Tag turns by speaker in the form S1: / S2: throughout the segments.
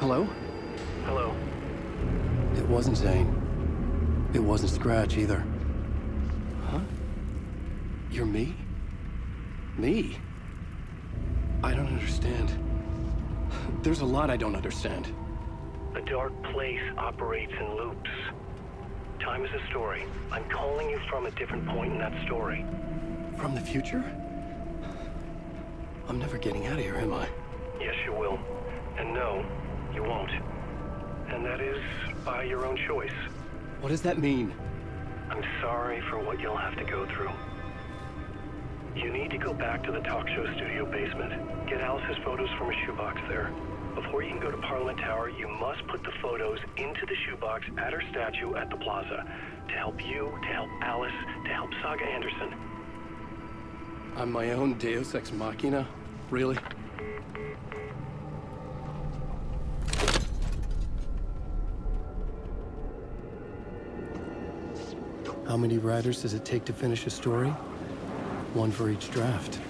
S1: Hello?
S2: Hello.
S1: It wasn't Zane. It wasn't Scratch either. Huh? You're me? Me? I don't understand. There's a lot I don't understand.
S2: A dark place operates in loops. Time is a story. I'm calling you from a different point in that story.
S1: From the future? I'm never getting out of here, am I?
S2: Yes, you will. And no, you won't. And that is by your own choice.
S1: What does that mean?
S2: I'm sorry for what you'll have to go through. You need to go back to the talk show studio basement. Get Alice's photos from a shoebox there. Before you can go to Parliament Tower, you must put the photos into the shoebox at her statue at the plaza. To help you, to help Alice, to help Saga Anderson.
S1: I'm my own Deus Ex Machina? Really? How many writers does it take to finish a story? One for each draft.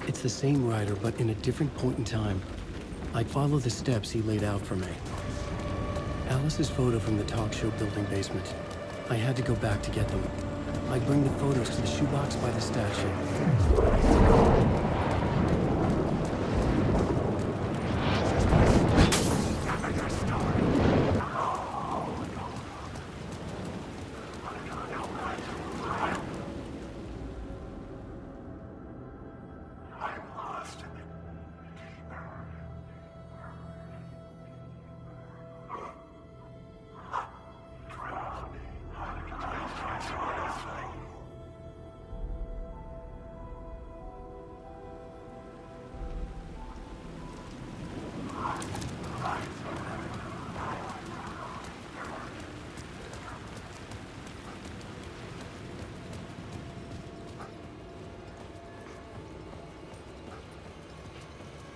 S1: It's the same writer, but in a different point in time. I follow the steps he laid out for me. Alice's photo from the talk show building basement. I had to go back to get them. I'd bring the photos to the shoebox by the statue.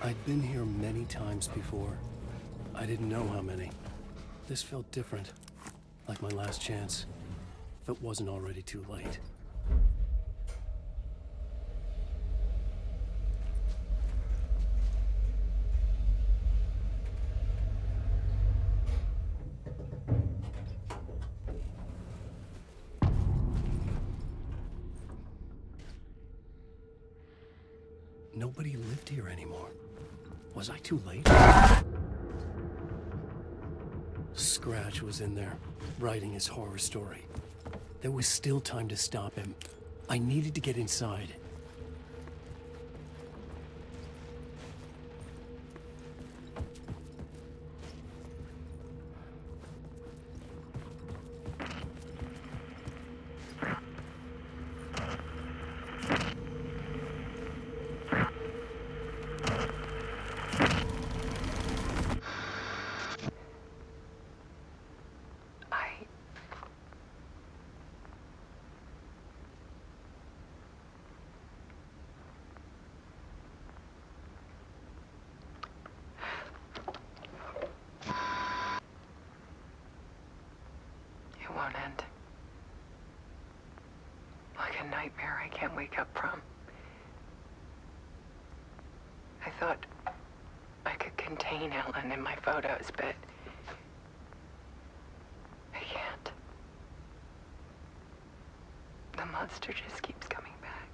S1: I'd been here many times before. I didn't know how many. This felt different, like my last chance, if it wasn't already too late. Nobody lived here anymore. Was I too late? Scratch was in there, writing his horror story. There was still time to stop him. I needed to get inside.
S3: Won't end. Like a nightmare I can't wake up from. I thought I could contain Ellen in my photos, but I can't. The monster just keeps coming back.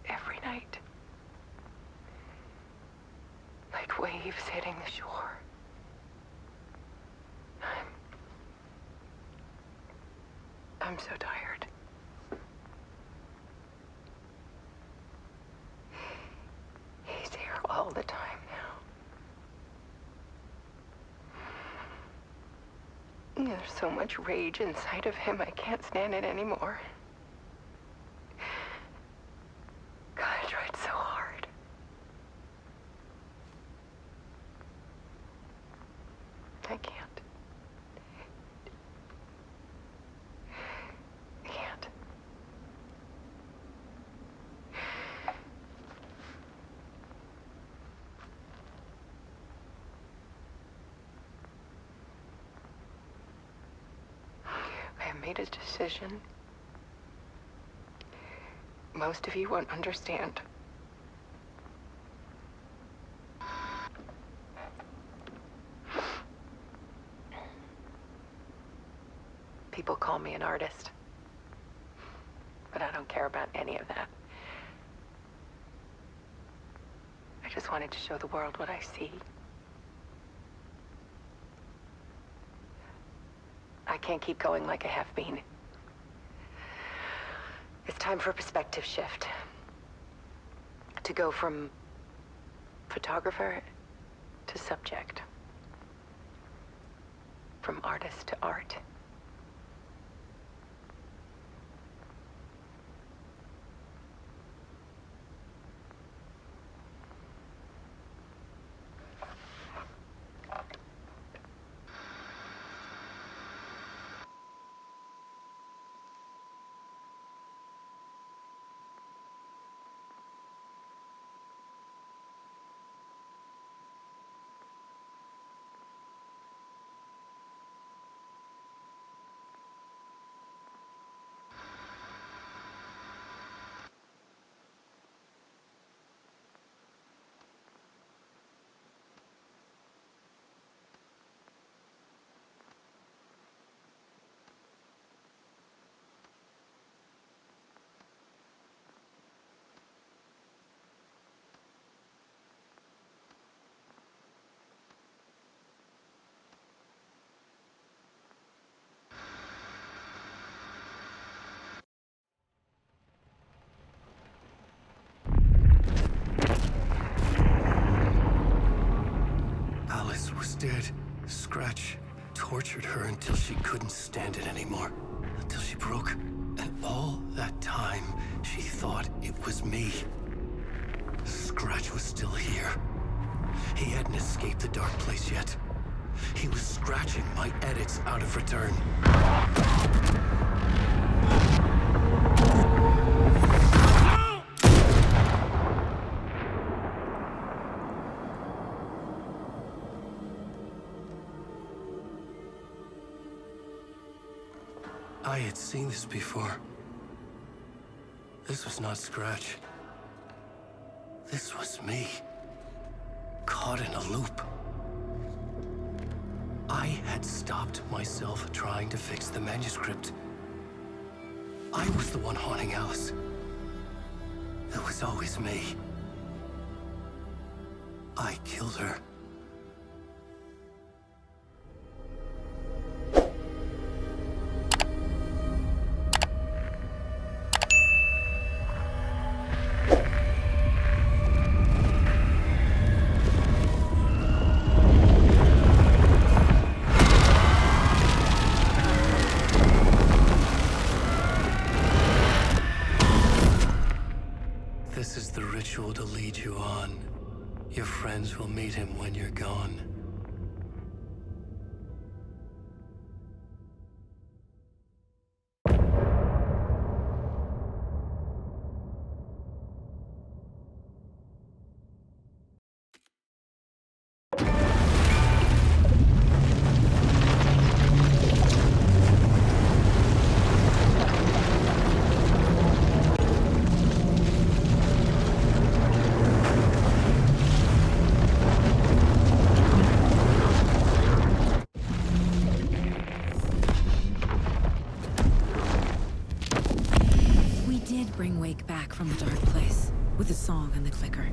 S3: Every night. Like waves hitting the shore. I'm so tired. He's here all the time now. There's so much rage inside of him, I can't stand it anymore. God, I tried so hard. I can't. I made a decision. Most of you won't understand. People call me an artist. But I don't care about any of that. I just wanted to show the world what I see. I can't keep going like I have been. It's time for a perspective shift. To go from photographer to subject. From artist to art.
S1: Alice was dead. Scratch tortured her until she couldn't stand it anymore. Until she broke. And all that time, she thought it was me. Scratch was still here. He hadn't escaped the dark place yet. He was scratching my edits out of return. I had seen this before. This was not Scratch. This was me. Caught in a loop. I had stopped myself trying to fix the manuscript. I was the one haunting Alice. It was always me. I killed her. This is the ritual to lead you on. Your friends will meet him when you're gone.
S4: Bring Wake back from the dark place with the song and the clicker.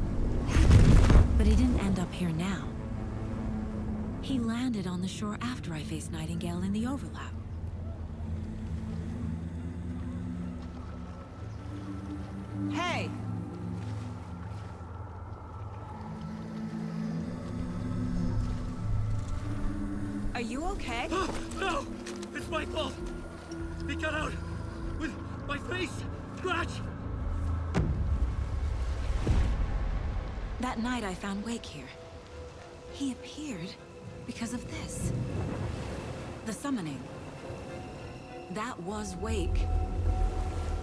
S4: But he didn't end up here now. He landed on the shore after I faced Nightingale in the overlap. Hey! Are you okay?
S5: No! It's my fault! He got out with my face! Scratch!
S4: That night I found Wake here. He appeared because of this. The summoning. That was Wake.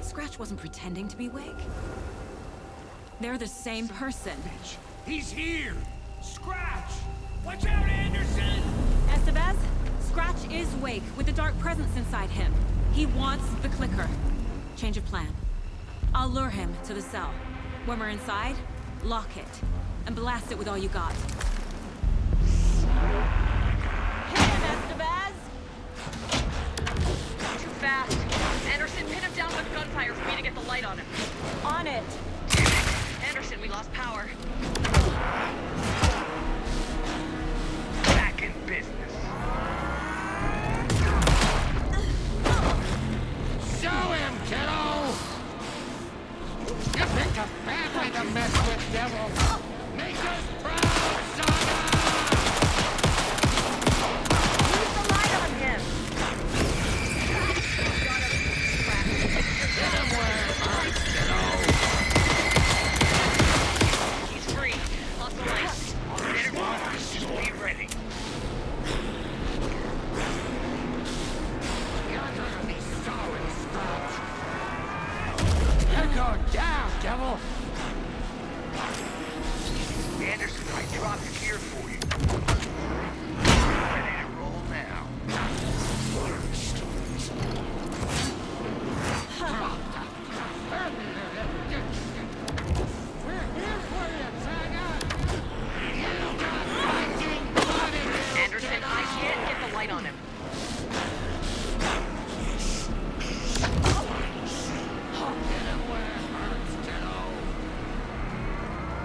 S4: Scratch wasn't pretending to be Wake. They're the same person.
S5: Bitch! He's here! Scratch! Watch out, Anderson!
S4: Estevez, Scratch is Wake with the dark presence inside him. He wants the clicker. Change of plan. I'll lure him to the cell. When we're inside, lock it, and blast it with all you got. Hit him, Estevez!
S6: fast. Anderson, pin him down with gunfire for me to get the light on him.
S3: On it.
S6: Anderson, we lost power.
S5: Back in business. Show him, kiddo! You picked a family to mess with, devil! Make us proud, Saga!
S6: Use the light on him.
S5: Hit him where it hurts, kiddo!
S6: He's free. Lots of light. Get it wrong. Be ready.
S5: You're gonna be sorry, Scratch. You're going down, devil! Anderson, I dropped gear for you. Ready to roll now. We're here for you, Saga! You got fighting blood in you,
S6: Anderson, I can't get the light on him.
S5: Hit him where it hurts, kiddo.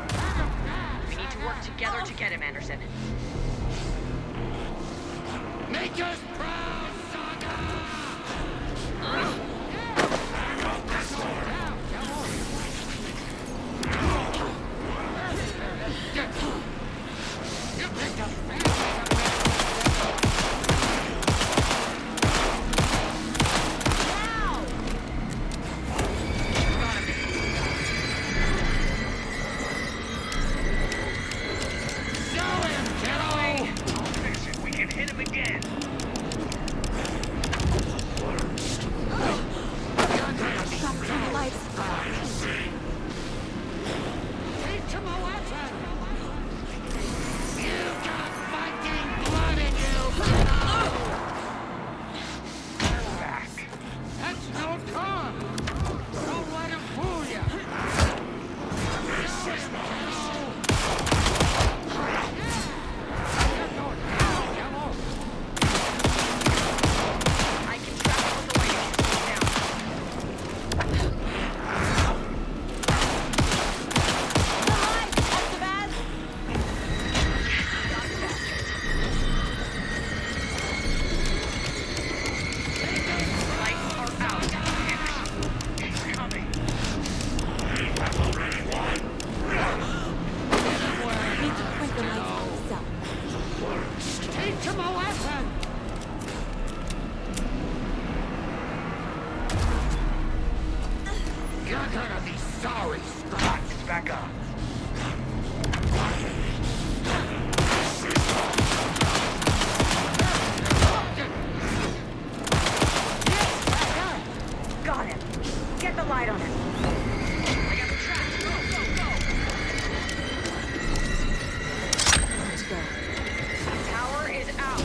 S5: Bring him back,
S6: We need to work together to get him, Anderson.
S5: Make us proud, Saga! You picked a family to show him, kiddo! I'll fix it. We can hit him again.
S4: Stop the lights.
S5: Teach him a lesson! You got fighting blood in you, kiddo! They're back. That's no time! Don't let him fool you! Show him, kiddo! You're going down, devil!
S6: I can trap him with the light if you slow down. Lights are out.
S5: He's coming!
S4: Need to crank the lights on yourself.
S5: Teach him a lesson! You're gonna be sorry, Scott. It's back up.
S6: Got him. Get the light on him. I got the trap. Go, go, go.
S4: Let's go.
S6: Tower is out.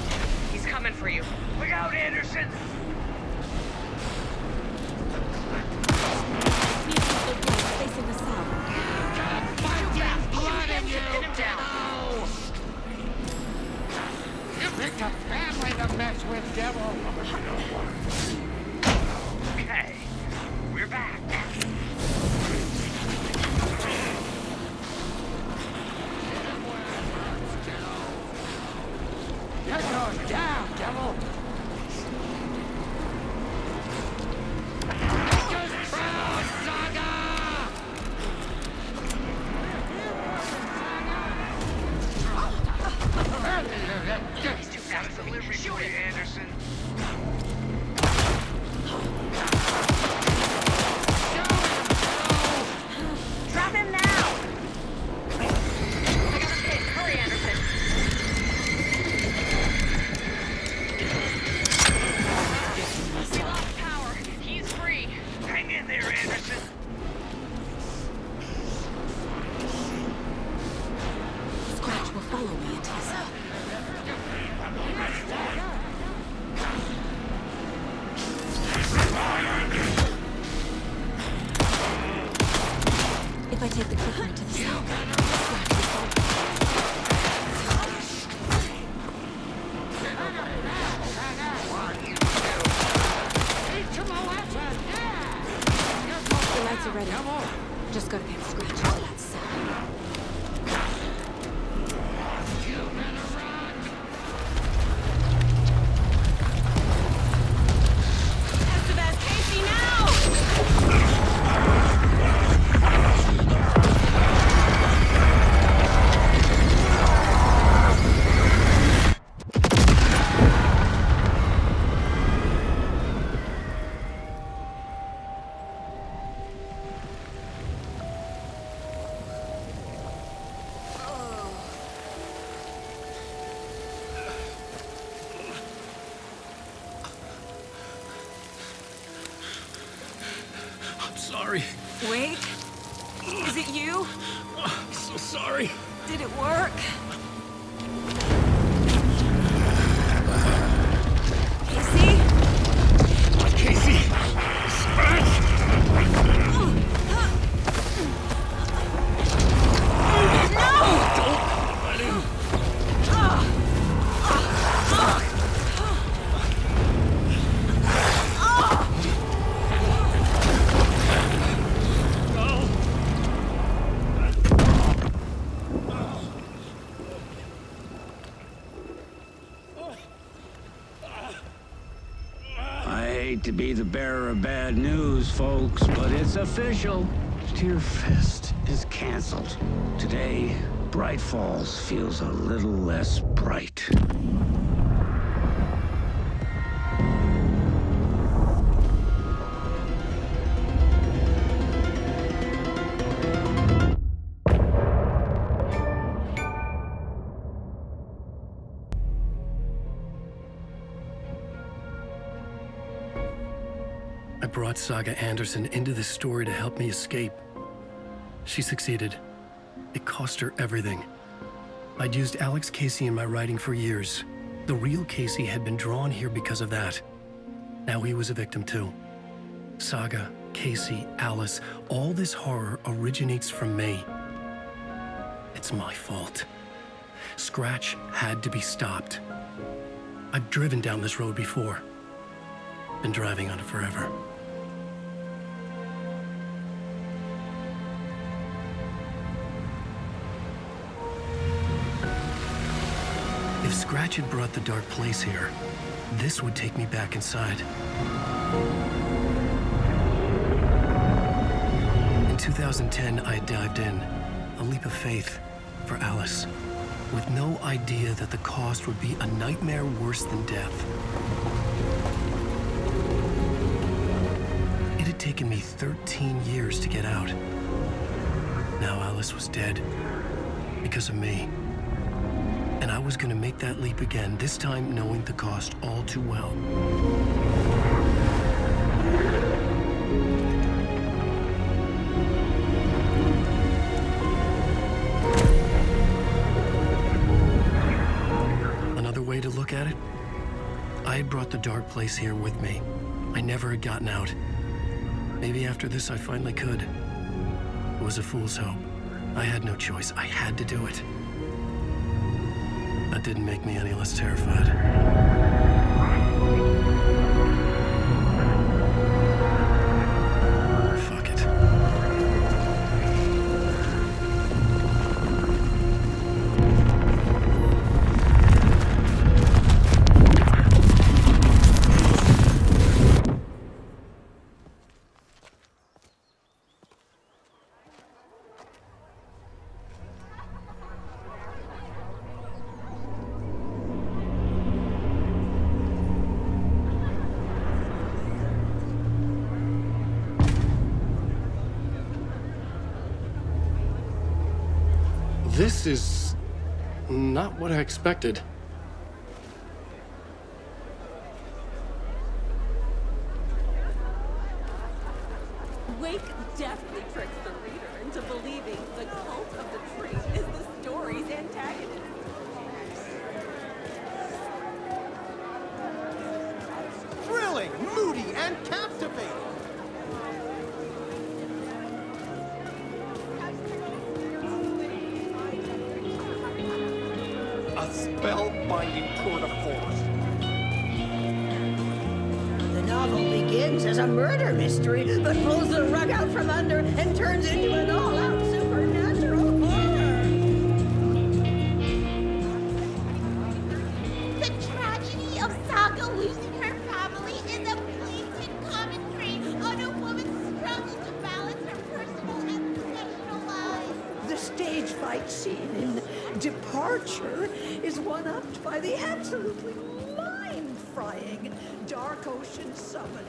S6: He's coming for you.
S5: Look out, Anderson!
S4: Need to keep the lights facing the south.
S5: Got fighting blood in you,
S6: Pin him down.
S5: kiddo! You picked a family to mess with, devil! Okay, we're back. You're going down, devil! Make us proud, Saga!
S6: He's too fast for me. Shoot him.
S5: Anderson.
S6: Trap him now. I got a pin. Hurry, Anderson. We lost power. He's free.
S5: Hang in there, Anderson.
S4: Scratch will follow me into the south. If I take the clicker into the south, Scratch will follow.
S5: Teach
S1: sorry.
S4: Wait. Is it you?
S1: I'm so sorry.
S4: Did it work? Casey?
S1: Casey! Scratch! Don't let him.
S7: I hate to be the bearer of bad news, folks, but it's official. Tear Fest is canceled. Today, Bright Falls feels a little less bright.
S1: I brought Saga Anderson into this story to help me escape. She succeeded. It cost her everything. I'd used Alex Casey in my writing for years. The real Casey had been drawn here because of that. Now he was a victim too. Saga, Casey, Alice, all this horror originates from me. It's my fault. Scratch had to be stopped. I've driven down this road before. Been driving on it forever. If Scratch had brought the dark place here, this would take me back inside. In 2010, I had dived in, a leap of faith for Alice, with no idea that the cost would be a nightmare worse than death. It had taken me 13 years to get out. Now Alice was dead, because of me. And I was gonna make that leap again, this time knowing the cost all too well. Another way to look at it, I had brought the dark place here with me. I never had gotten out. Maybe after this I finally could. It was a fool's hope. I had no choice. I had to do it. That didn't make me any less terrified. Fuck it. This is not what I expected.
S8: Wake deftly tricks the reader into believing the cult of the tree is the story's antagonist.
S9: Thrilling, moody, and captivating. A spellbinding tour de force.
S10: The novel begins as a murder mystery, but pulls the rug out from under and turns into an all-out supernatural horror.
S11: The tragedy of Saga losing her family is a blatant commentary on a woman's struggle to balance her personal and professional lives.
S10: The stage fight scene in Departure is one-upped by the absolutely mind-frying Dark Ocean summoning.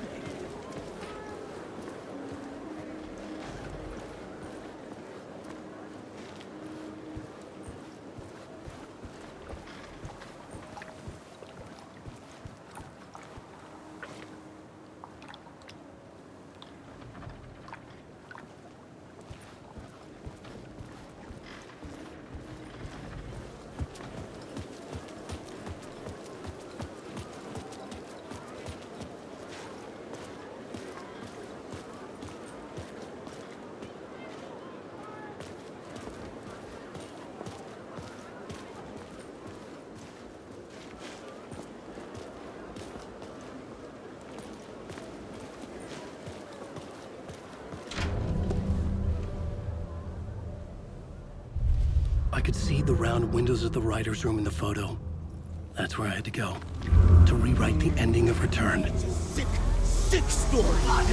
S1: could see the round windows of the writer's room in the photo. That's where I had to go, to rewrite the ending of Return.
S9: It's a sick, sick story.
S1: I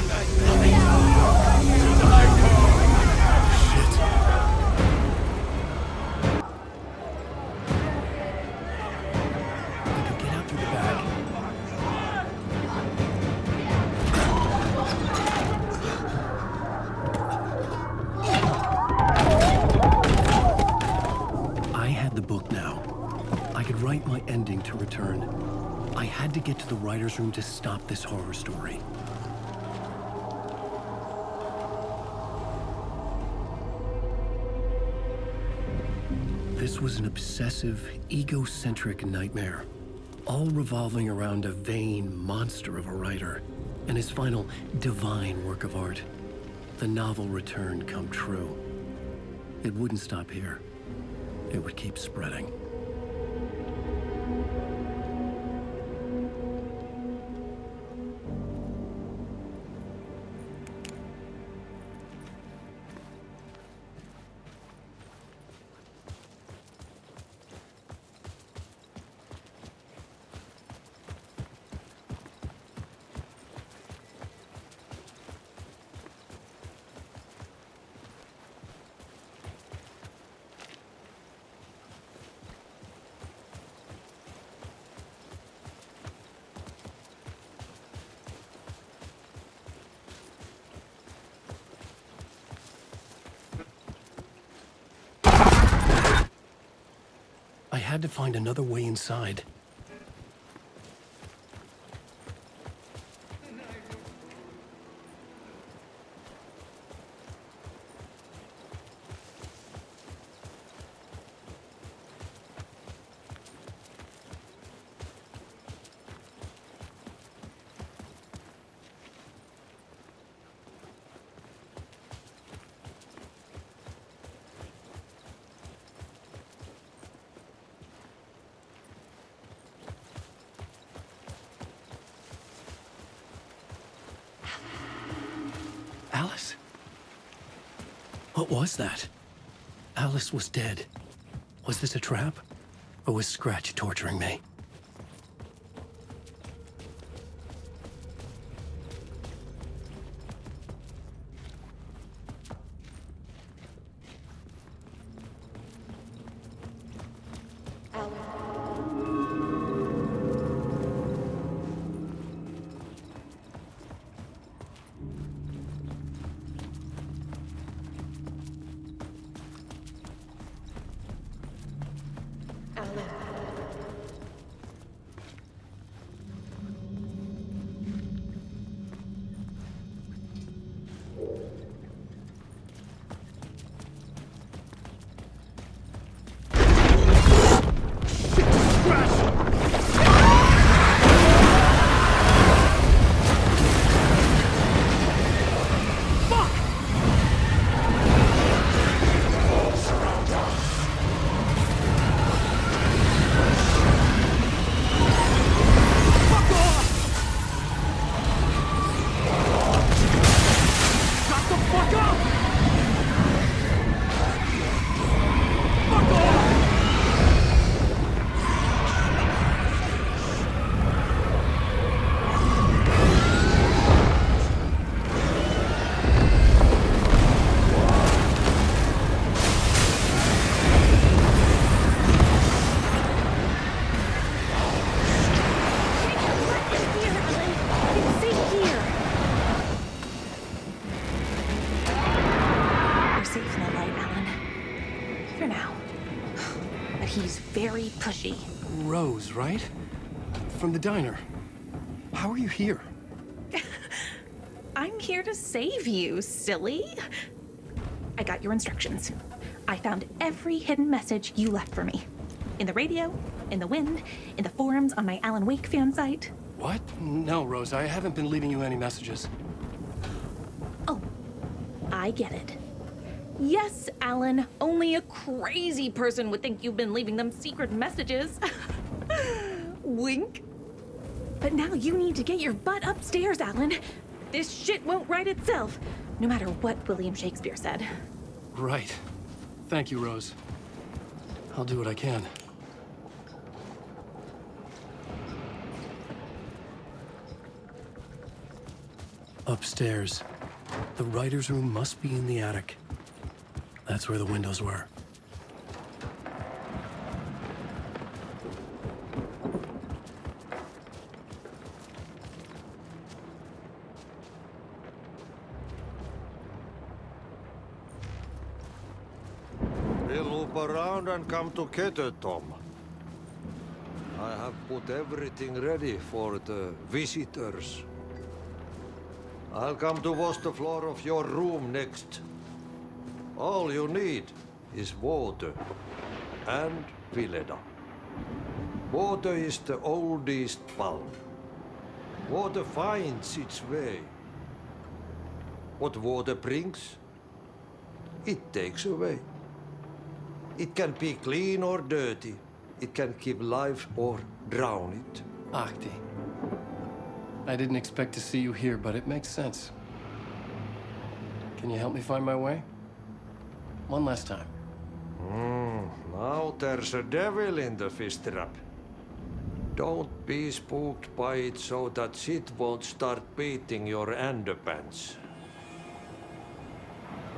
S1: could get out through the back. I had the book now. I could write my ending to Return. I had to get to the writer's room to stop this horror story. This was an obsessive, egocentric nightmare, all revolving around a vain monster of a writer and his final divine work of art, the novel Return come true. It wouldn't stop here. It would keep spreading. I had to find another way inside. Alice? What was that? Alice was dead. Was this a trap? Or was Scratch torturing me?
S6: Pushy.
S1: Rose, right? From the diner. How are you here?
S6: I'm here to save you, silly. I got your instructions. I found every hidden message you left for me. In the radio, in the wind, in the forums on my Alan Wake fan site.
S1: What? No, Rose, I haven't been leaving you any messages.
S6: Oh, I get it. Yes, Alan, only a crazy person would think you've been leaving them secret messages. Wink. But now you need to get your butt upstairs, Alan. This shit won't right itself, no matter what William Shakespeare said.
S1: Right. Thank you, Rose. I'll do what I can. Upstairs. The writer's room must be in the attic. That's where the windows were.
S12: We'll loop around and come together, Tom. I have put everything ready for the visitors. I'll come to wash the floor of your room next. All you need is water and Vileda. Water is the oldest bulb. Water finds its way. What water brings, it takes away. It can be clean or dirty. It can keep life or drown it.
S1: Ahti. I didn't expect to see you here, but it makes sense. Can you help me find my way? One last time.
S12: Now there's a devil in the fish trap. Don't be spooked by it so that shit won't start beating your underpants.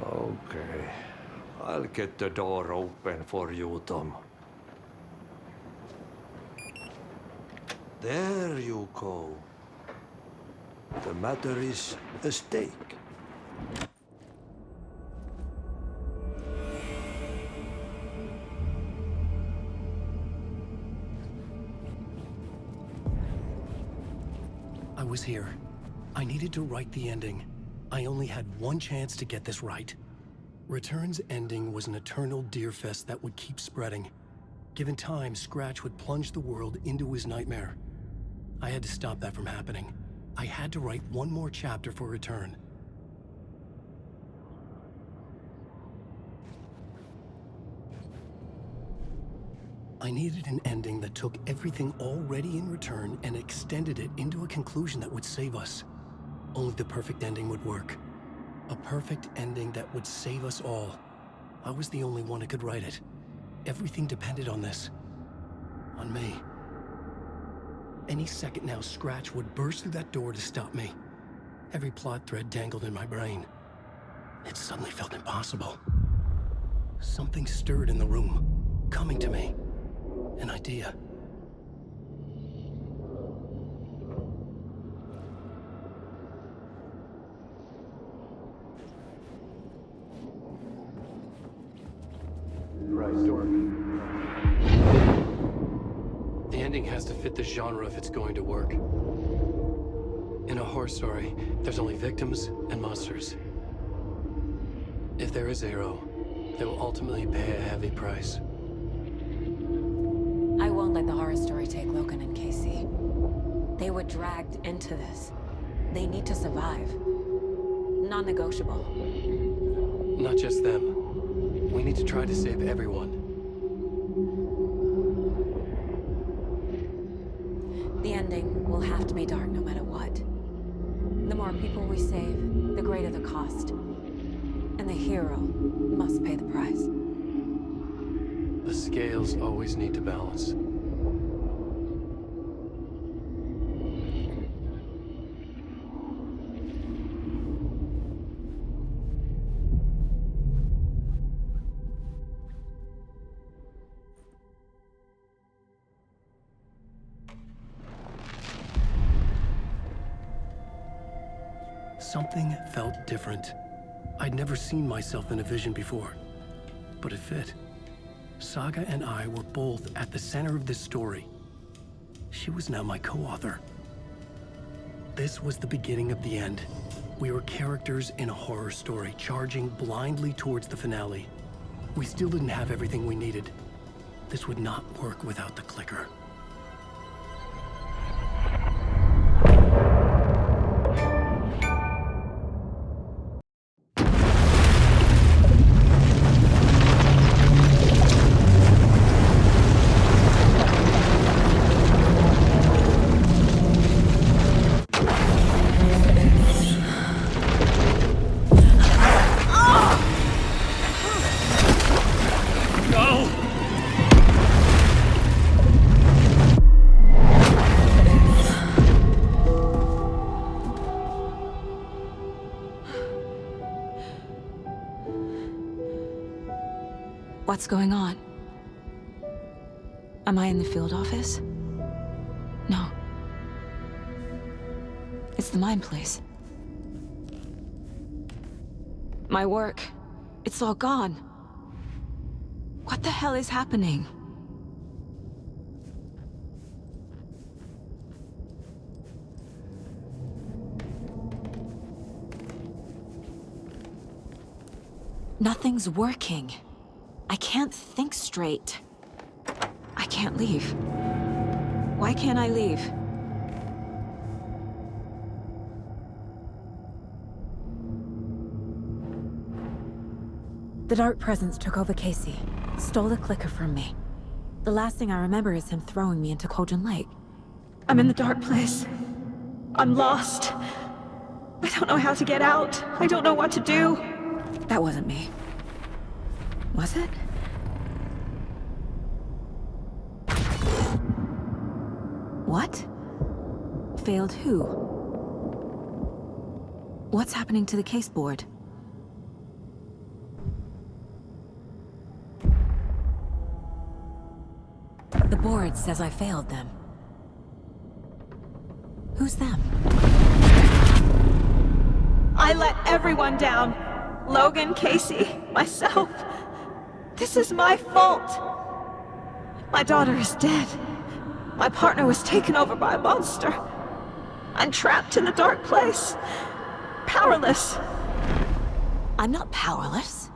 S12: Okay. I'll get the door open for you, Tom. There you go. The matter is a stake.
S1: I was here. I needed to write the ending. I only had one chance to get this right. Return's ending was an eternal deerfest that would keep spreading. Given time, Scratch would plunge the world into his nightmare. I had to stop that from happening. I had to write one more chapter for Return. I needed an ending that took everything already in Return and extended it into a conclusion that would save us. Only the perfect ending would work. A perfect ending that would save us all. I was the only one who could write it. Everything depended on this. On me. Any second now, Scratch would burst through that door to stop me. Every plot thread dangled in my brain. It suddenly felt impossible. Something stirred in the room, coming to me. An idea.
S2: Right door.
S1: The ending has to fit the genre if it's going to work. In a horror story, there's only victims and monsters. If there is Arrow, they will ultimately pay a heavy price.
S4: I won't let the horror story take Logan and Casey. They were dragged into this. They need to survive. Non-negotiable.
S1: Not just them. We need to try to save everyone.
S4: The ending will have to be dark no matter what. The more people we save, the greater the cost. And the hero must pay the price.
S1: The scales always need to balance. Something felt different. I'd never seen myself in a vision before, but it fit. Saga and I were both at the center of this story. She was now my co-author. This was the beginning of the end. We were characters in a horror story, charging blindly towards the finale. We still didn't have everything we needed. This would not work without the clicker.
S4: What's going on? Am I in the field office? No. It's the mine place. My work. It's all gone. What the hell is happening? Nothing's working. I can't think straight. I can't leave. Why can't I leave? The dark presence took over Casey, stole the clicker from me. The last thing I remember is him throwing me into Cauldron Lake.
S6: I'm in the dark place. I'm lost. I don't know how to get out. I don't know what to do.
S4: That wasn't me. Was it? What? Failed who? What's happening to the case board? The board says I failed them. Who's them?
S6: I let everyone down. Logan, Casey, myself. This is my fault. My daughter is dead. My partner was taken over by a monster. I'm trapped in the dark place. Powerless.
S4: I'm not powerless.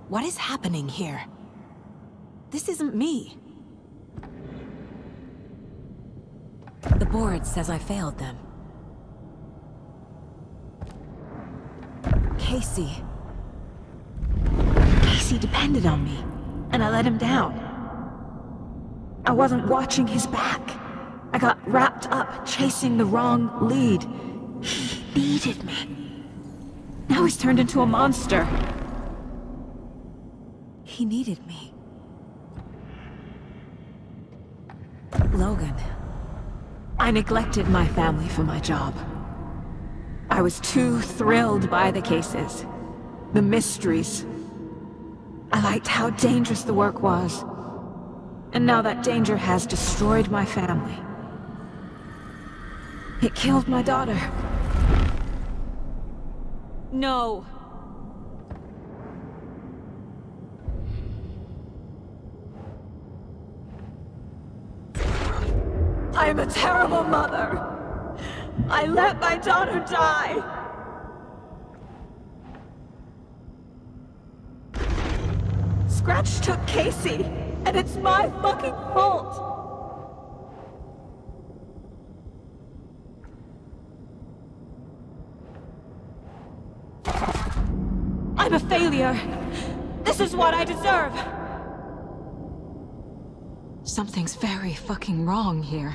S4: What is happening here? This isn't me. The board says I failed them. Casey. Casey depended on me, and I let him down.
S6: I wasn't watching his back. I got wrapped up chasing the wrong lead. He needed me. Now he's turned into a monster.
S4: He needed me. Logan.
S6: I neglected my family for my job. I was too thrilled by the cases, the mysteries. I liked how dangerous the work was. And now that danger has destroyed my family. It killed my daughter.
S4: No.
S6: I'm a terrible mother. I let my daughter die. Scratch took Casey, and it's my fucking fault. I'm a failure. This is what I deserve.
S4: Something's very fucking wrong here.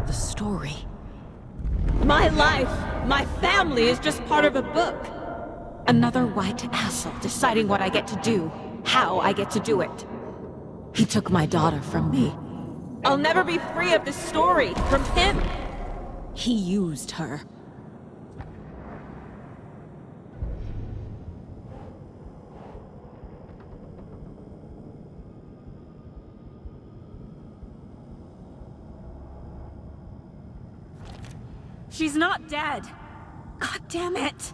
S4: The story.
S6: My life, my family is just part of a book.
S4: Another white asshole deciding what I get to do, how I get to do it. He took my daughter from me.
S6: I'll never be free of this story from him.
S4: He used her.
S6: She's not dead. God damn it.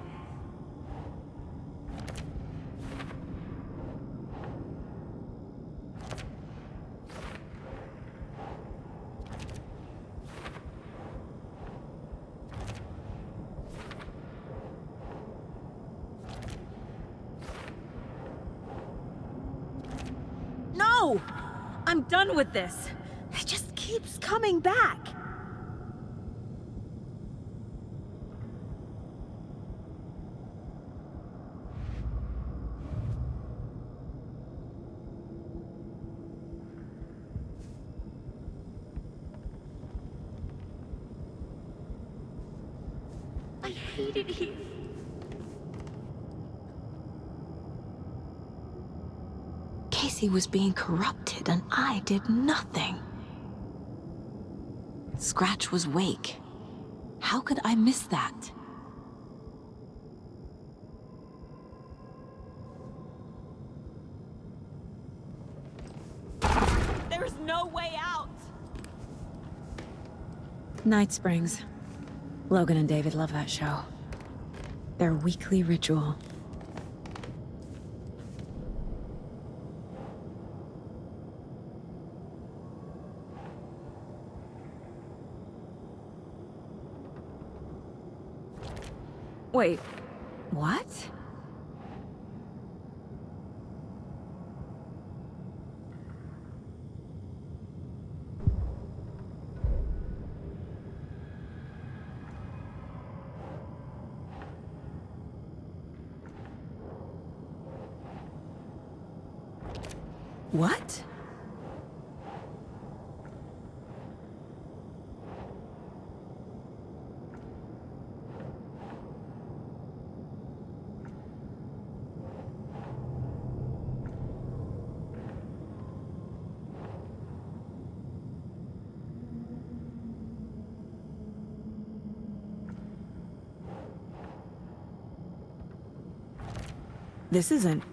S4: No! I'm done with this. It just keeps coming back.
S6: I hated you.
S4: Casey was being corrupted and I did nothing. Scratch was Wake. How could I miss that?
S8: There's no way out!
S4: Night Springs. Logan and David love that show. Their weekly ritual. Wait, what? What? This isn't...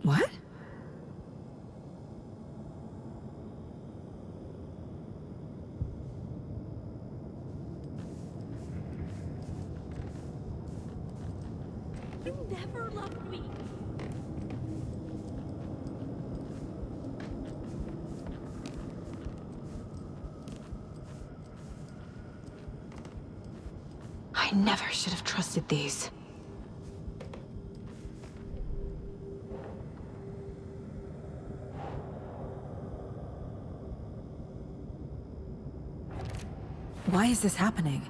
S4: What?
S8: You never loved me.
S4: I never should have trusted these. Why is this happening?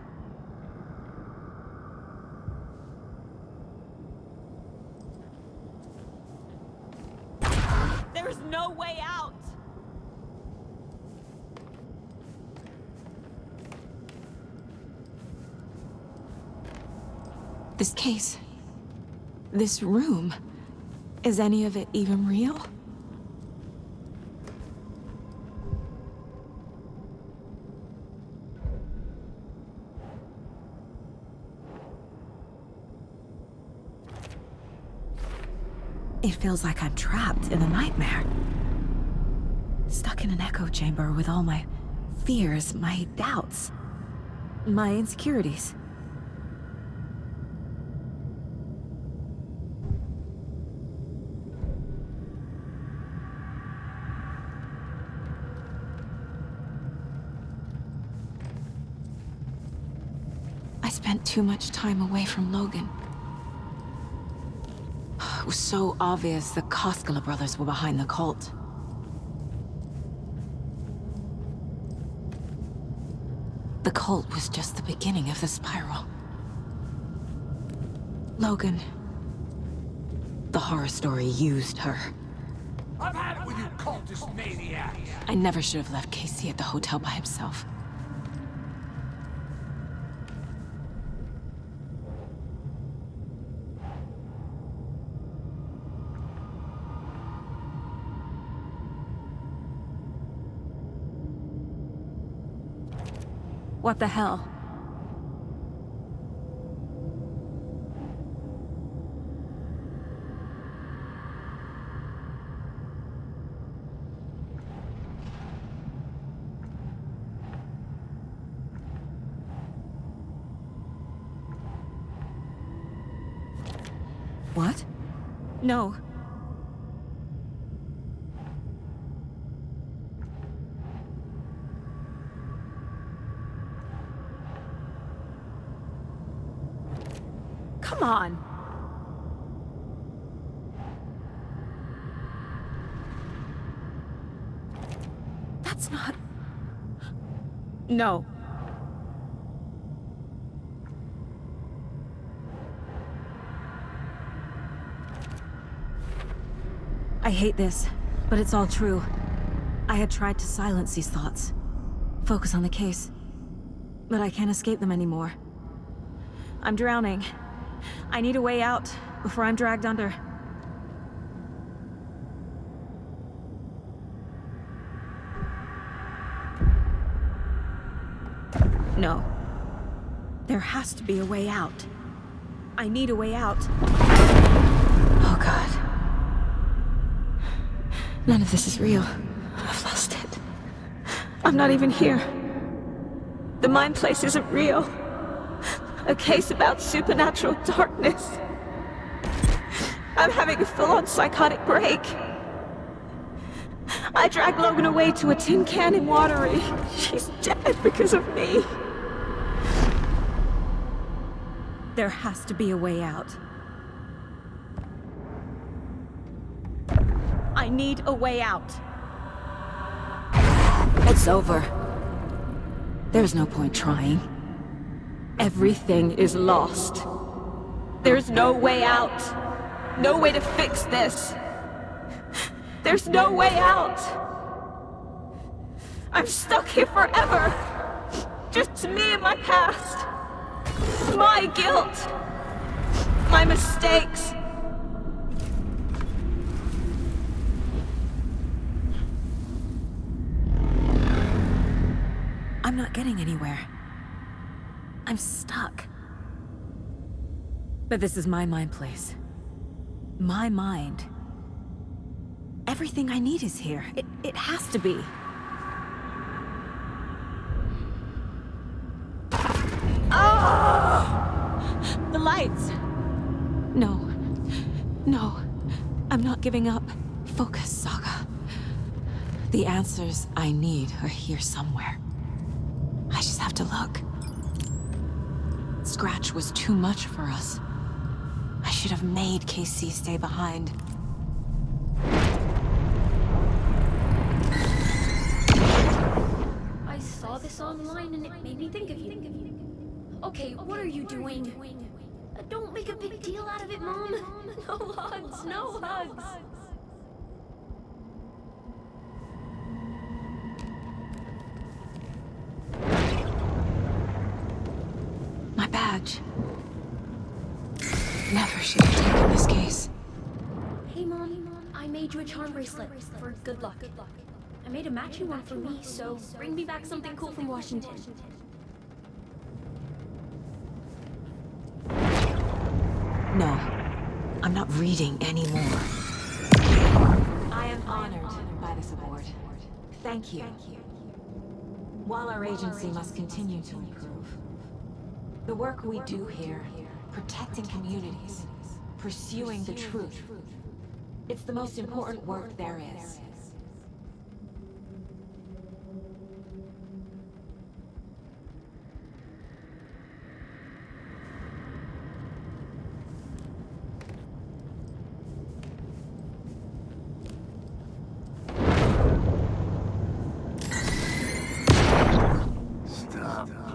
S8: There's no way out!
S4: This case... this room... is any of it even real? It feels like I'm trapped in a nightmare. Stuck in an echo chamber with all my fears, my doubts, my insecurities. I spent too much time away from Logan. It was so obvious the Koskela brothers were behind the cult. The cult was just the beginning of the spiral. Logan... the horror story used her.
S5: I've had it with you cultist maniacs!
S4: I never should have left Casey at the hotel by himself. What the hell? What? No. Come on! That's not... No. I hate this, but it's all true. I had tried to silence these thoughts. Focus on the case. But I can't escape them anymore. I'm drowning. I need a way out before I'm dragged under.
S6: There has to be a way out. I need a way out.
S4: Oh, God. None of this is real. I've lost it. I'm not even here. The mind place isn't real. A case about supernatural darkness. I'm having a full-on psychotic break. I dragged Logan away to a tin can in Watery. She's dead because of me.
S6: There has to be a way out. I need a way out.
S4: It's over. There's no point trying. Everything is lost. There's no way out. No way to fix this. There's no way out. I'm stuck here forever. Just me and my past. My guilt. My mistakes. I'm not getting anywhere. I'm stuck. But this is my mind place. My mind. Everything I need is here. It has to be. Oh! The lights! No. No. I'm not giving up. Focus, Saga. The answers I need are here somewhere. I just have to look. Scratch was too much for us. I should have made KC stay behind.
S13: I saw this online and it made me think of you. Okay, what are you doing? Don't make a big deal out of it, Mom. No hugs, no hugs.
S4: My badge. Never should have taken this case.
S13: Hey, Mom, I made you a charm bracelet for good luck. I made a matching one for me, so bring me back something cool from Washington.
S4: No, I'm not reading anymore. I am honored by this award. Thank you. While our agency must continue to improve, the work we do here, protecting communities, pursuing the truth, it's the most important work there is.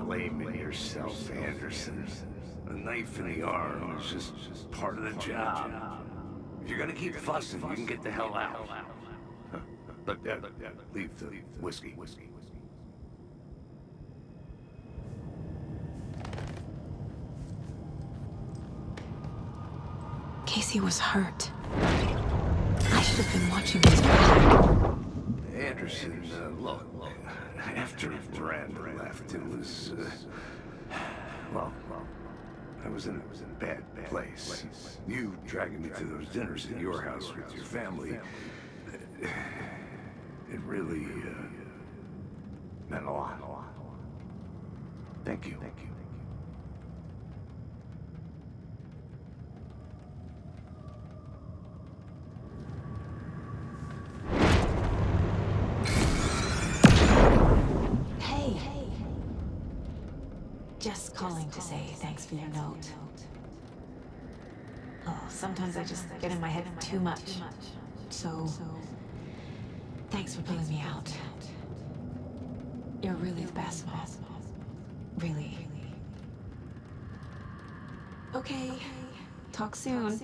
S14: Blaming yourself, Anderson. A knife in the arm is just part of the job. If you're gonna keep fussing, you can get the hell out. But leave the whiskey.
S4: Casey was hurt. I should have been watching his back.
S14: Anderson, look, after Miranda left, it was, well, I was in a bad place. You dragging me to those dinners at your house with your family, it really, meant a lot. Thank you.
S4: Just calling to say thanks for your note. Oh, sometimes I just get in my head too much. So, thanks for pulling me out. You're really the best, Mom. Really. Okay, talk soon.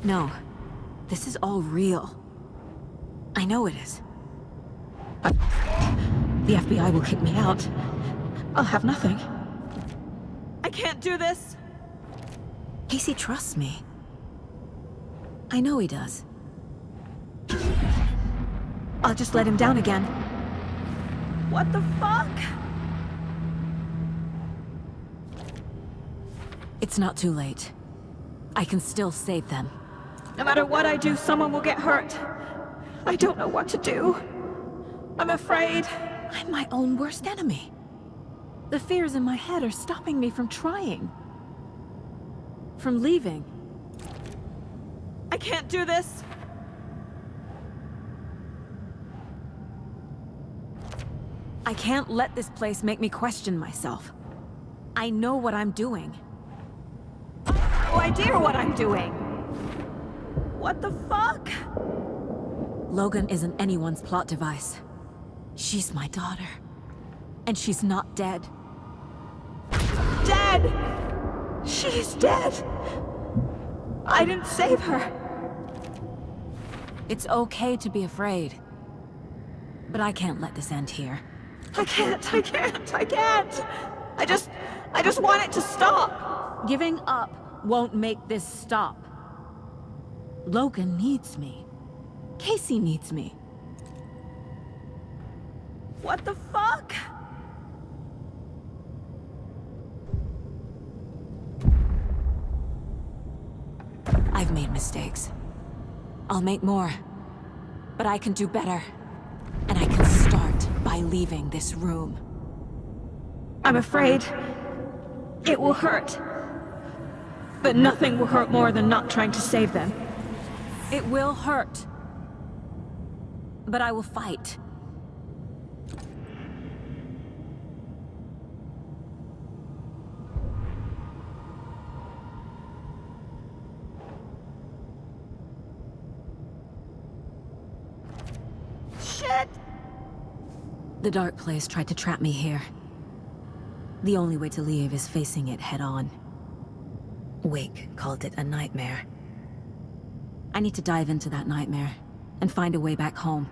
S4: No. This is all real. I know it is.
S6: But the FBI will kick me out. I'll have nothing. I can't do this!
S4: Casey trusts me. I know he does.
S6: I'll just let him down again. What the fuck?
S4: It's not too late. I can still save them.
S6: No matter what I do, someone will get hurt. I don't know what to do. I'm afraid.
S4: I'm my own worst enemy. The fears in my head are stopping me from trying. From leaving.
S6: I can't do this.
S4: I can't let this place make me question myself. I know what I'm doing.
S6: No idea what I'm doing. What the fuck?
S4: Logan isn't anyone's plot device. She's my daughter. And she's not dead.
S6: Dead! She's dead! I didn't save her.
S4: It's okay to be afraid. But I can't let this end here.
S6: I can't. I just want it to stop.
S4: Giving up won't make this stop. Logan needs me. Casey needs me.
S6: What the fuck?
S4: I've made mistakes. I'll make more. But I can do better. And I can start by leaving this room.
S6: I'm afraid it will hurt. But nothing will hurt more than not trying to save them.
S4: It will hurt. But I will fight.
S6: Shit!
S4: The dark place tried to trap me here. The only way to leave is facing it head-on. Wake called it a nightmare. I need to dive into that nightmare and find a way back home.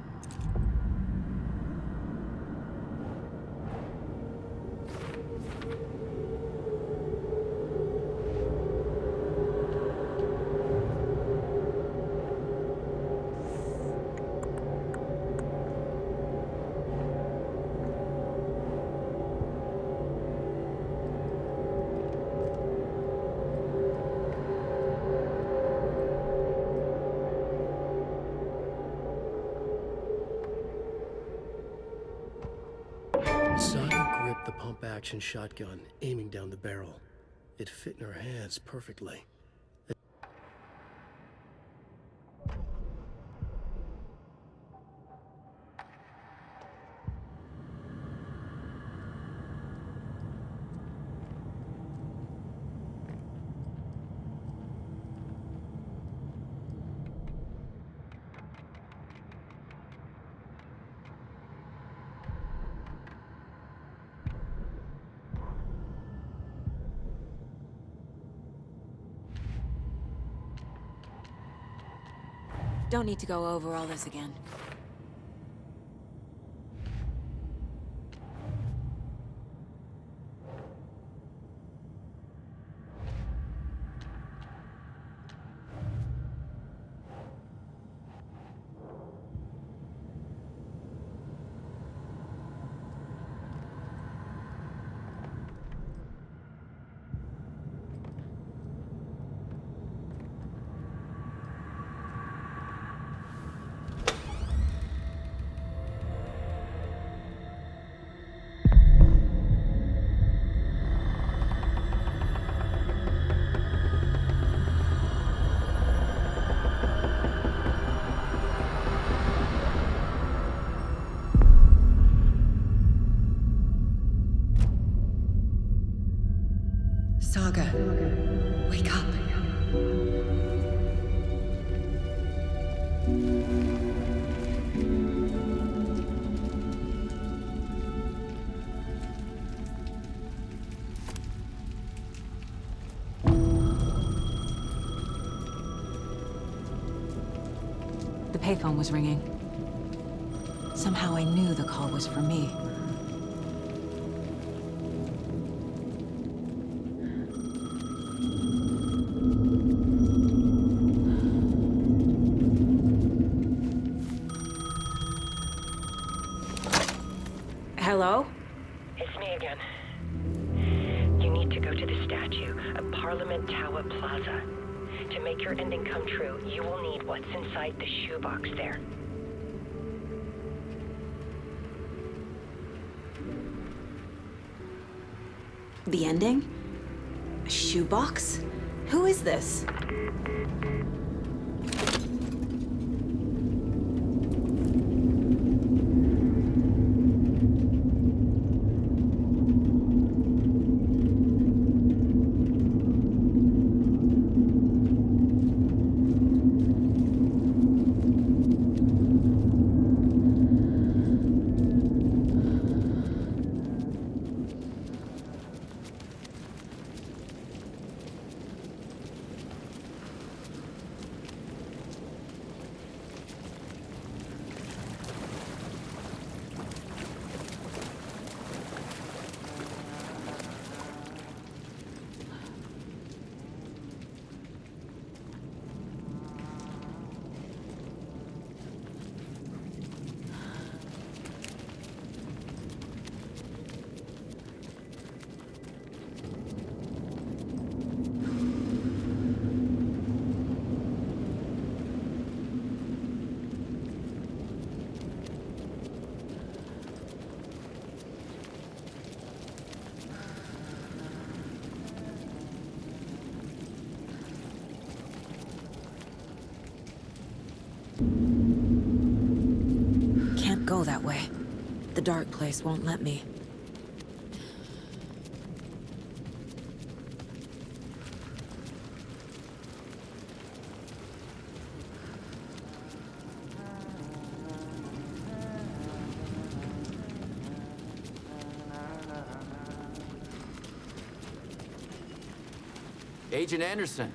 S1: Saga gripped the pump-action shotgun, aiming down the barrel. It fit in her hands perfectly.
S4: Don't need to go over all this again. The payphone was ringing. Somehow I knew the call was for me. Hello?
S3: It's me again. You need to go to the statue of Parliament Tower Plaza. To make your ending come true, you will need what's inside the shoebox there.
S4: The ending? A shoebox? Who is this? Can't go that way. The dark place won't let me.
S15: Agent Anderson.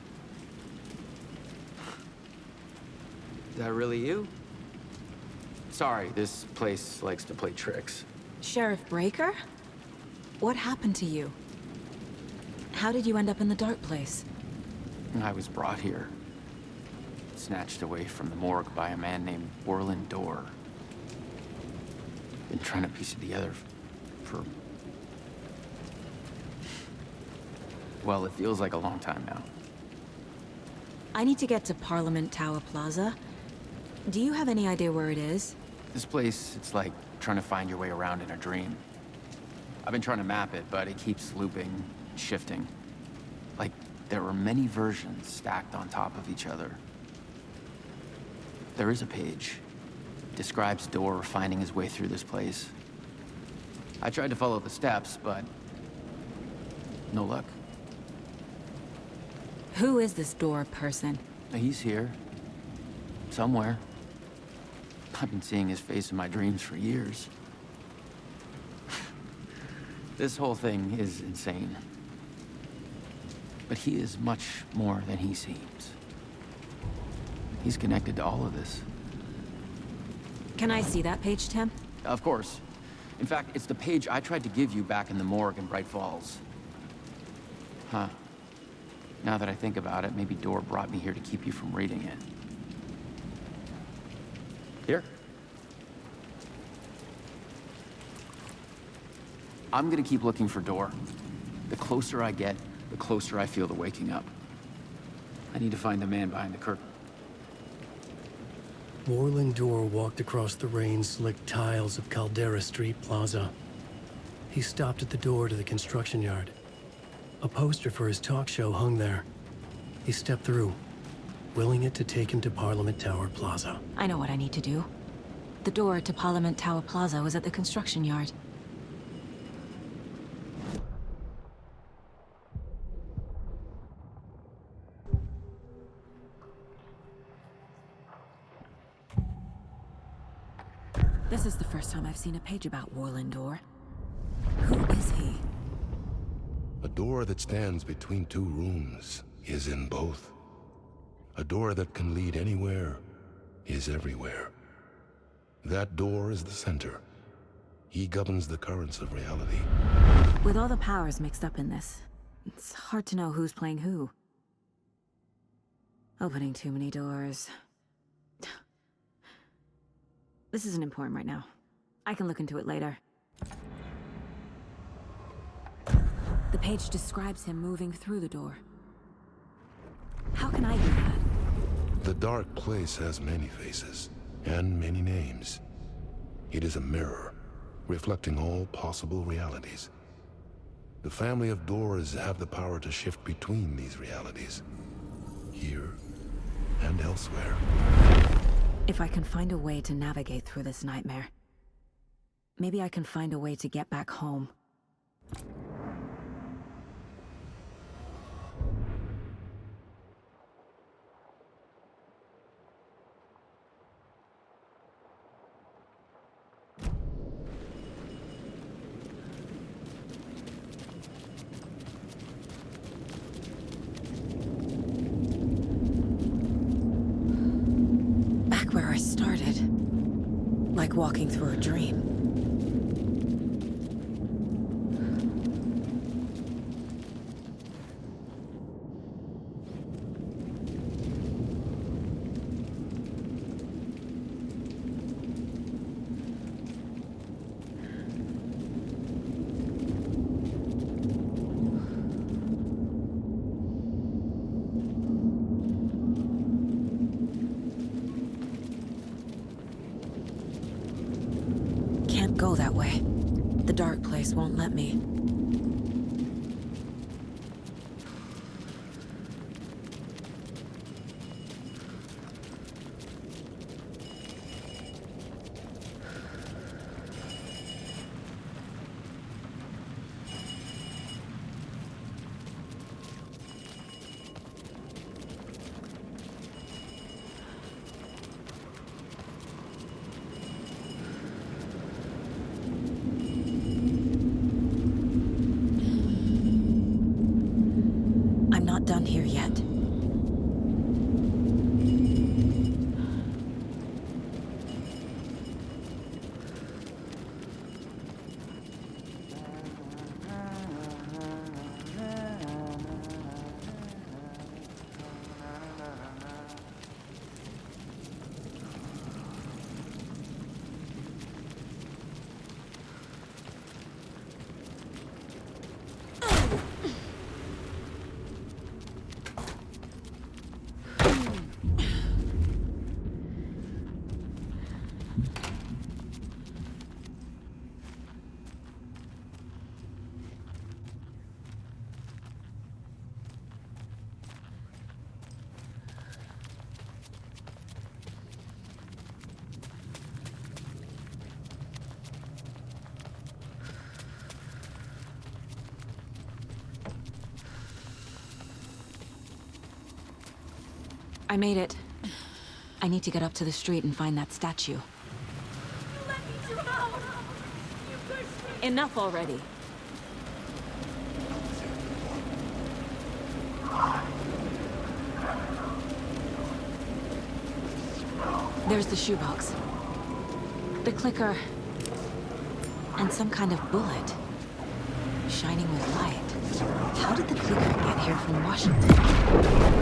S15: Is that really you? Sorry, this place likes to play tricks.
S4: Sheriff Breaker? What happened to you? How did you end up in the dark place?
S15: I was brought here. Snatched away from the morgue by a man named Warland Dorr. Been trying to piece it together for... well, it feels like a long time now.
S4: I need to get to Parliament Tower Plaza. Do you have any idea where it is?
S15: This place, it's like trying to find your way around in a dream. I've been trying to map it, but it keeps looping, shifting. Like there were many versions stacked on top of each other. There is a page. Describes Dorr finding his way through this place. I tried to follow the steps, but no luck.
S4: Who is this Dorr person?
S15: He's here. Somewhere. I've been seeing his face in my dreams for years. This whole thing is insane. But he is much more than he seems. He's connected to all of this.
S4: Can I see that page, Tim?
S15: Of course. In fact, it's the page I tried to give you back in the morgue in Bright Falls. Huh. Now that I think about it, maybe Dorr brought me here to keep you from reading it. Here. I'm gonna keep looking for Dorr. The closer I get, the closer I feel to waking up. I need to find the man behind the curtain.
S1: Warland Dorr walked across the rain-slicked tiles of Caldera Street Plaza. He stopped at the door to the construction yard. A poster for his talk show hung there. He stepped through, willing it to take him to Parliament Tower Plaza.
S4: I know what I need to do. The door to Parliament Tower Plaza was at the construction yard. This is the first time I've seen a page about Warland Dorr. Who is he?
S16: A door that stands between two rooms is in both. A door that can lead anywhere is everywhere. That door is the center. He governs the currents of reality.
S4: With all the powers mixed up in this, it's hard to know who's playing who. Opening too many doors. This isn't important right now. I can look into it later. The page describes him moving through the door. How can I do that?
S16: The dark place has many faces, and many names. It is a mirror, reflecting all possible realities. The family of doors have the power to shift between these realities, here and elsewhere.
S4: If I can find a way to navigate through this nightmare, maybe I can find a way to get back home. Where I started. Like walking through a dream. Go that way. The dark place won't let me. Done here yet. I made it. I need to get up to the street and find that statue.
S8: You let me drown! You pushed me!
S4: Enough already. There's the shoebox. The clicker. And some kind of bullet. Shining with light. How did the clicker get here from Washington?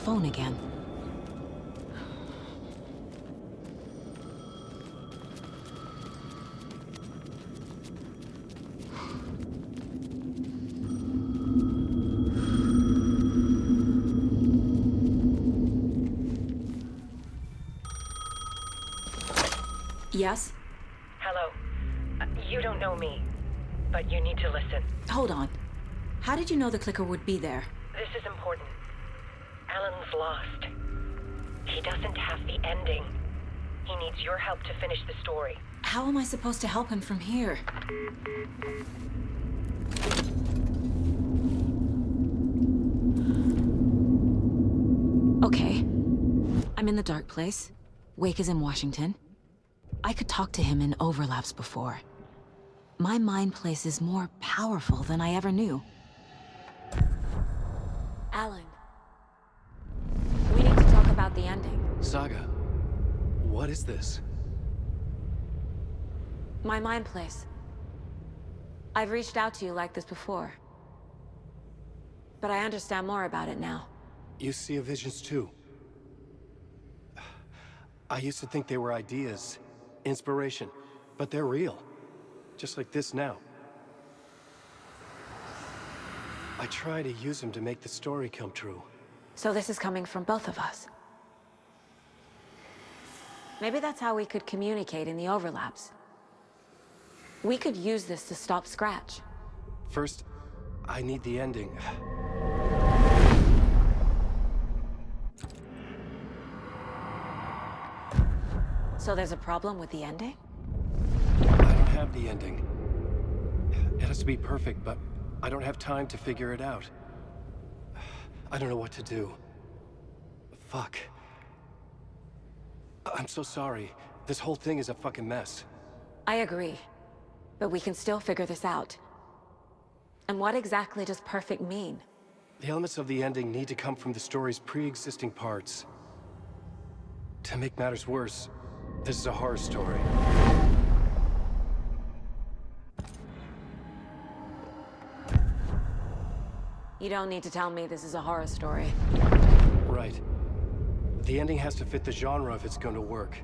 S4: phone again. Yes?
S3: Hello. You don't know me, but you need to listen.
S4: Hold on. How did you know the clicker would be there?
S3: This is important. Alan's lost. He doesn't have the ending. He needs your help to finish the story.
S4: How am I supposed to help him from here? Okay. I'm in the dark place. Wake is in Washington. I could talk to him in overlaps before. My mind place is more powerful than I ever knew. Alan. We need to talk about the ending.
S1: Saga, what is this?
S4: My mind place. I've reached out to you like this before. But I understand more about it now.
S1: You see visions too. I used to think they were ideas, inspiration, but they're real. Just like this now. I try to use them to make the story come true.
S4: So this is coming from both of us. Maybe that's how we could communicate in the overlaps. We could use this to stop Scratch.
S1: First, I need the ending.
S4: So there's a problem with the ending?
S1: I don't have the ending. It has to be perfect, but I don't have time to figure it out. I don't know what to do. Fuck. I'm so sorry. This whole thing is a fucking mess.
S4: I agree. But we can still figure this out. And what exactly does perfect mean?
S1: The elements of the ending need to come from the story's pre-existing parts. To make matters worse, this is a horror story.
S4: You don't need to tell me this is a horror story.
S1: Right. The ending has to fit the genre if it's going to work.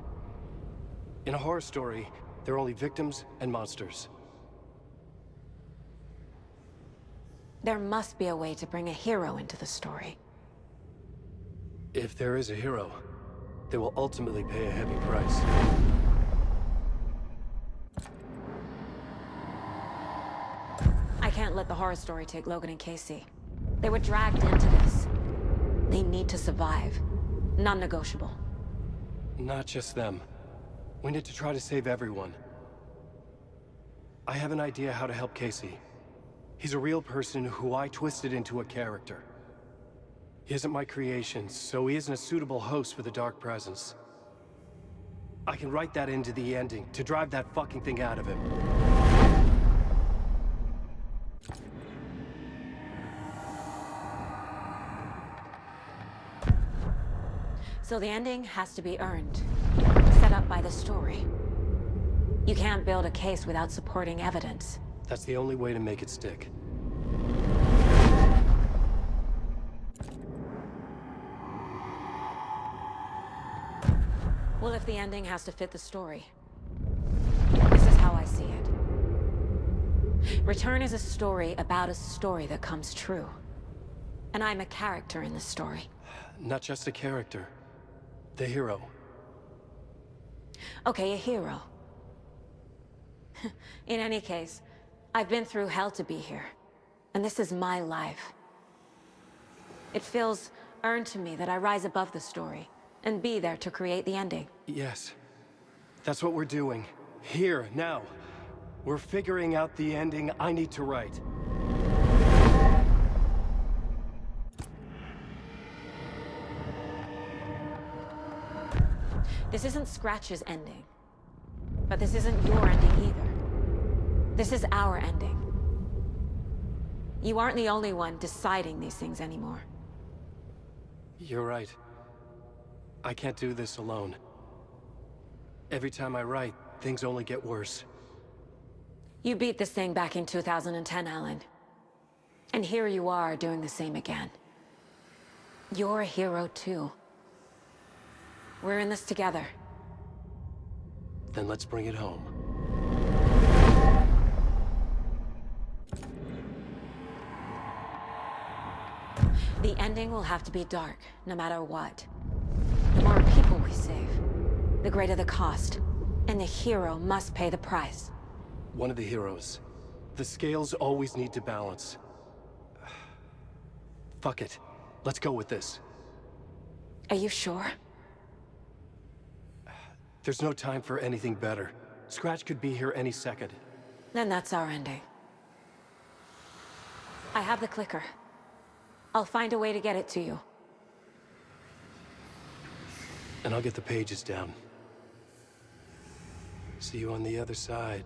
S1: In a horror story, there are only victims and monsters.
S4: There must be a way to bring a hero into the story.
S1: If there is a hero, they will ultimately pay a heavy price.
S4: I can't let the horror story take Logan and Casey. They were dragged into this. They need to survive. Non-negotiable.
S1: Not just them. We need to try to save everyone. I have an idea how to help Casey. He's a real person who I twisted into a character. He isn't my creation, so he isn't a suitable host for the Dark Presence. I can write that into the ending to drive that fucking thing out of him.
S4: So the ending has to be earned. Set up by the story. You can't build a case without supporting evidence.
S1: That's the only way to make it stick.
S4: Well, if the ending has to fit the story, this is how I see it. Return is a story about a story that comes true. And I'm a character in the story.
S1: Not just a character. The hero.
S4: Okay, a hero. In any case, I've been through hell to be here. And this is my life. It feels earned to me that I rise above the story and be there to create the ending.
S1: Yes. That's what we're doing. Here, now. We're figuring out the ending I need to write.
S4: This isn't Scratch's ending. But this isn't your ending either. This is our ending. You aren't the only one deciding these things anymore.
S1: You're right. I can't do this alone. Every time I write, things only get worse.
S4: You beat this thing back in 2010, Alan. And here you are doing the same again. You're a hero too. We're in this together.
S1: Then let's bring it home.
S4: The ending will have to be dark, no matter what. The more people we save, the greater the cost. And the hero must pay the price.
S1: One of the heroes. The scales always need to balance. Fuck it. Let's go with this.
S4: Are you sure?
S1: There's no time for anything better. Scratch could be here any second.
S4: Then that's our ending. I have the clicker. I'll find a way to get it to you.
S1: And I'll get the pages down. See you on the other side.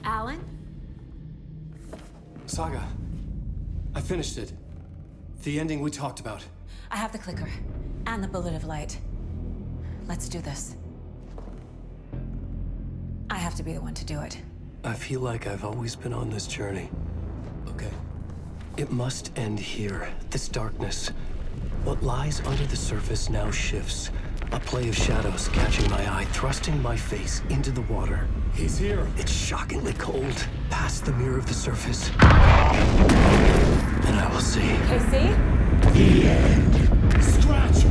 S4: Alan?
S1: Saga, I finished it. The ending we talked about.
S4: I have the clicker. And the bullet of light. Let's do this. I have to be the one to do it.
S1: I feel like I've always been on this journey. Okay. It must end here. This darkness. What lies under the surface now shifts. A play of shadows catching my eye, thrusting my face into the water. He's here. It's shockingly cold. Past the mirror of the surface. And I will see.
S4: Casey?
S1: The end. Scratch!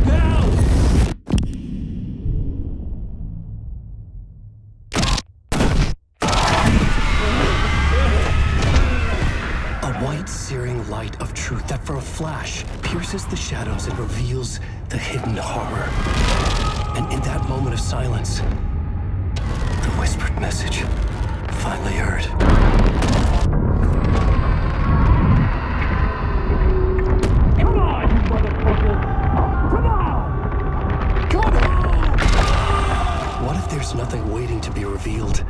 S1: Now! A white, searing light of truth that for a flash pierces the shadows and reveals the hidden horror. And in that moment of silence, the whispered message finally heard. Come on, you motherfucker! Come on! Come on! What if there's nothing waiting to be revealed?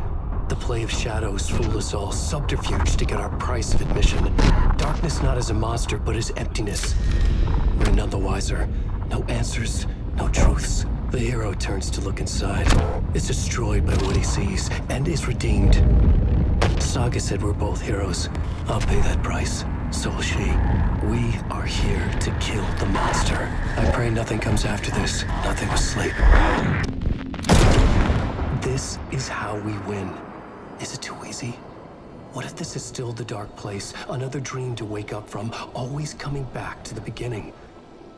S1: The play of shadows fool us all, subterfuge to get our price of admission. Darkness not as a monster, but as emptiness. We're none the wiser. No answers, no truths. The hero turns to look inside. Is destroyed by what he sees, and is redeemed. Saga said we're both heroes. I'll pay that price. So will she. We are here to kill the monster. I pray nothing comes after this. Nothing will sleep. This is how we win. Is it too easy? What if this is still the dark place? Another dream to wake up from, always coming back to the beginning.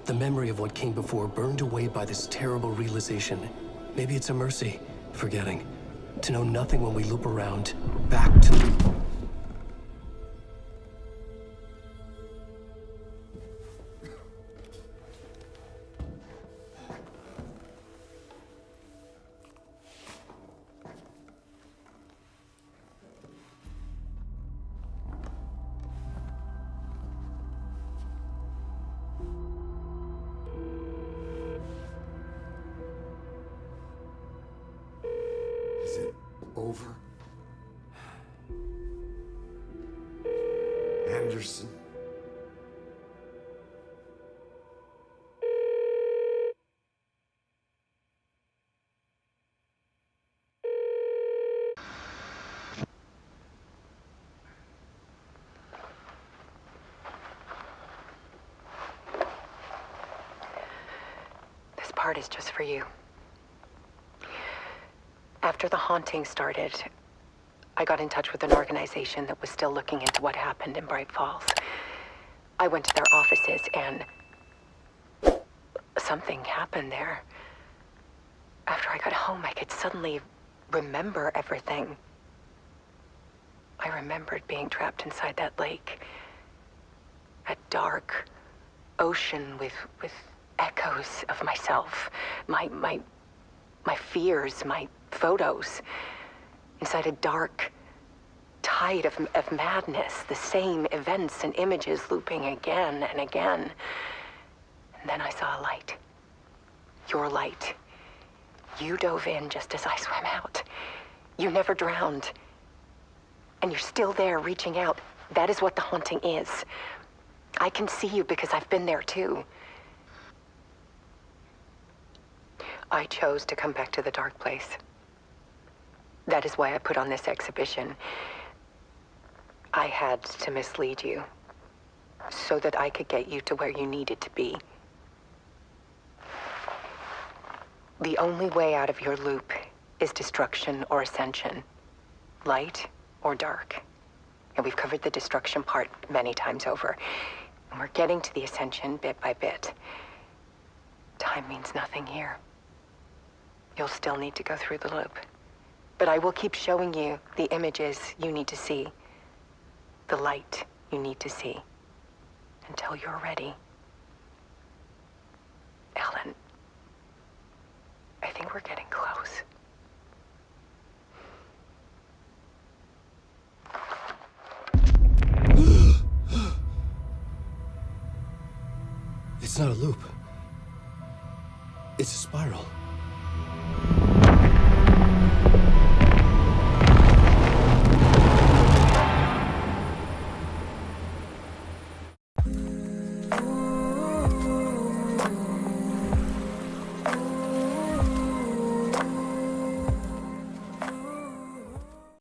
S1: The memory of what came before burned away by this terrible realization. Maybe it's a mercy, forgetting. To know nothing when we loop around, back to the...
S14: Is it over? Anderson?
S3: This part is just for you. After the haunting started, I got in touch with an organization that was still looking into what happened in Bright Falls. I went to their offices and something happened there. After I got home, I could suddenly remember everything. I remembered being trapped inside that lake. A dark ocean with echoes of myself, my fears, my photos, inside a dark tide of madness, the same events and images looping again and again. And then I saw a light. Your light. You dove in just as I swam out. You never drowned. And you're still there reaching out. That is what the haunting is. I can see you because I've been there too. I chose to come back to the dark place. That is why I put on this exhibition. I had to mislead you, so that I could get you to where you needed to be. The only way out of your loop is destruction or ascension, light or dark. And we've covered the destruction part many times over. And we're getting to the ascension bit by bit. Time means nothing here. You'll still need to go through the loop. But I will keep showing you the images you need to see, the light you need to see, until you're ready. Ellen, I think we're getting close.
S1: It's not a loop. It's a spiral.